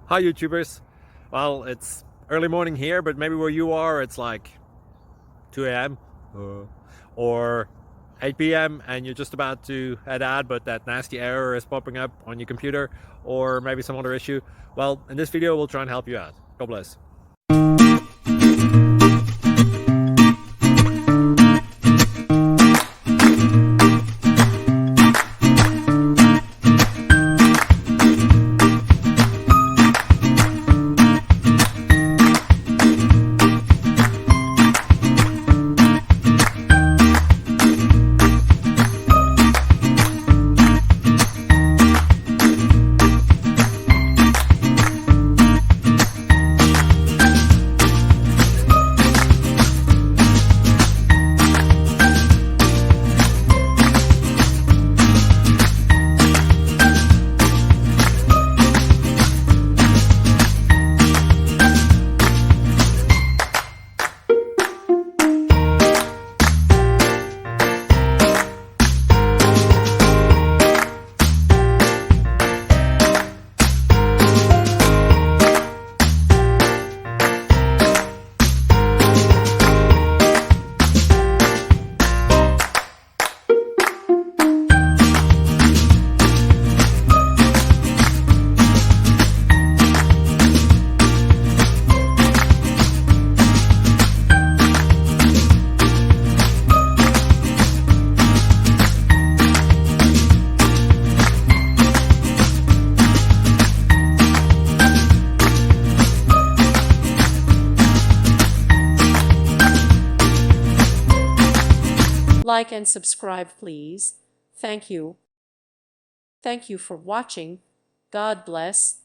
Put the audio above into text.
Hi YouTubers. Well, it's early morning here, but maybe where you are it's like 2 a.m. or 8 p.m. and you're just about to head out, but that nasty error is popping up on your computer, or maybe some other issue. Well, in this video we'll try and help you out. God bless. Like and subscribe, please. Thank you. Thank you for watching. God bless.